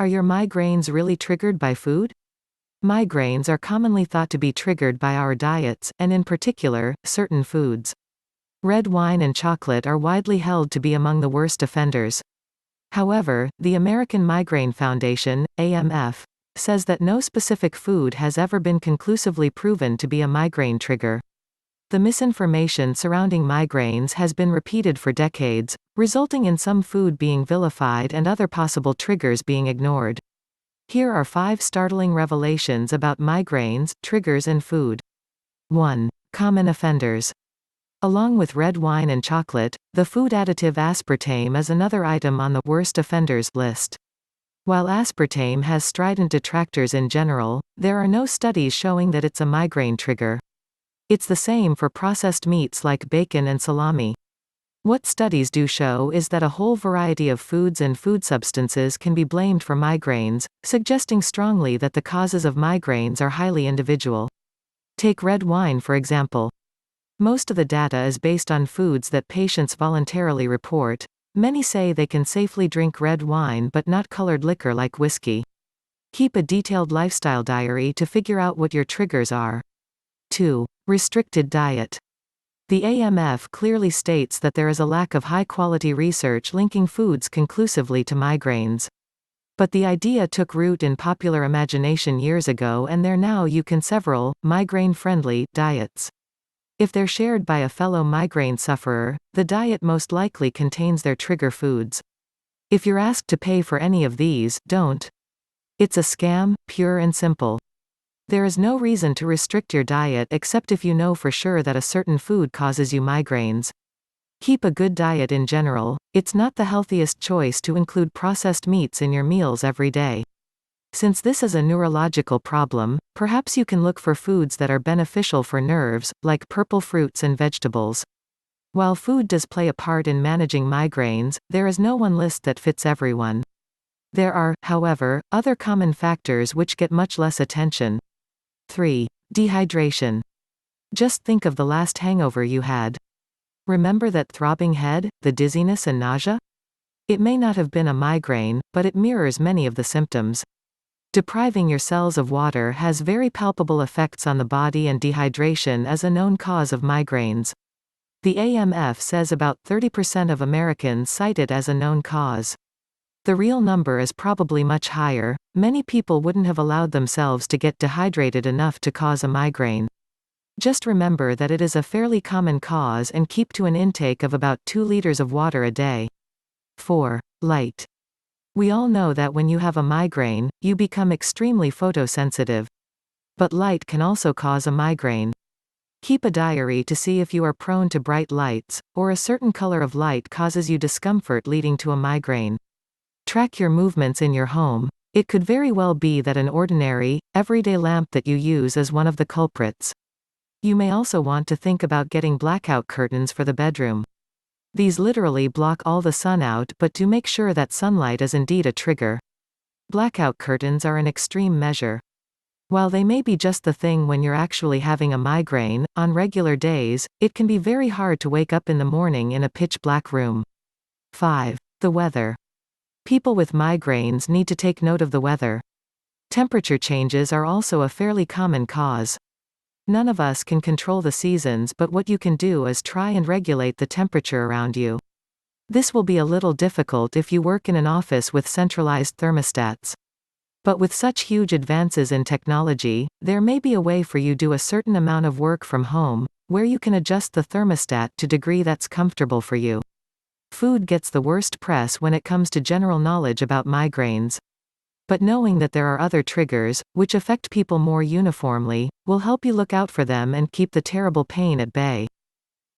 Are your migraines really triggered by food? Migraines are commonly thought to be triggered by our diets, and in particular, certain foods. Red wine and chocolate are widely held to be among the worst offenders. However, the American Migraine Foundation, AMF, says that no specific food has ever been conclusively proven to be a migraine trigger. The misinformation surrounding migraines has been repeated for decades, resulting in some food being vilified and other possible triggers being ignored. Here are 5 startling revelations about migraines, triggers and food. 1. Common offenders. Along with red wine and chocolate, the food additive aspartame is another item on the worst offenders list. While aspartame has strident detractors in general, there are no studies showing that it's a migraine trigger. It's the same for processed meats like bacon and salami. What studies do show is that a whole variety of foods and food substances can be blamed for migraines, suggesting strongly that the causes of migraines are highly individual. Take red wine for example. Most of the data is based on foods that patients voluntarily report. Many say they can safely drink red wine but not colored liquor like whiskey. Keep a detailed lifestyle diary to figure out what your triggers are. 2. Restricted diet. The AMF clearly states that there is a lack of high-quality research linking foods conclusively to migraines. But the idea took root in popular imagination years ago, and there now you can several migraine-friendly diets. If they're shared by a fellow migraine sufferer, the diet most likely contains their trigger foods. If you're asked to pay for any of these, don't. It's a scam, pure and simple. There is no reason to restrict your diet except if you know for sure that a certain food causes you migraines. Keep a good diet in general. It's not the healthiest choice to include processed meats in your meals every day. Since this is a neurological problem, perhaps you can look for foods that are beneficial for nerves, like purple fruits and vegetables. While food does play a part in managing migraines, there is no one list that fits everyone. There are, however, other common factors which get much less attention. 3. Dehydration. Just think of the last hangover you had. Remember that throbbing head, the dizziness and nausea? It may not have been a migraine, but it mirrors many of the symptoms. Depriving your cells of water has very palpable effects on the body, and dehydration is a known cause of migraines. The AMF says about 30% of Americans cite it as a known cause. The real number is probably much higher. Many people wouldn't have allowed themselves to get dehydrated enough to cause a migraine. Just remember that it is a fairly common cause and keep to an intake of about 2 liters of water a day. 4. Light. We all know that when you have a migraine, you become extremely photosensitive. But light can also cause a migraine. Keep a diary to see if you are prone to bright lights, or a certain color of light causes you discomfort leading to a migraine. Track your movements in your home. It could very well be that an ordinary, everyday lamp that you use is one of the culprits. You may also want to think about getting blackout curtains for the bedroom. These literally block all the sun out, but do make sure that sunlight is indeed a trigger. Blackout curtains are an extreme measure. While they may be just the thing when you're actually having a migraine, on regular days, it can be very hard to wake up in the morning in a pitch-black room. 5. The weather. People with migraines need to take note of the weather. Temperature changes are also a fairly common cause. None of us can control the seasons, but what you can do is try and regulate the temperature around you. This will be a little difficult if you work in an office with centralized thermostats. But with such huge advances in technology, there may be a way for you to do a certain amount of work from home, where you can adjust the thermostat to a degree that's comfortable for you. Food gets the worst press when it comes to general knowledge about migraines. But knowing that there are other triggers, which affect people more uniformly, will help you look out for them and keep the terrible pain at bay.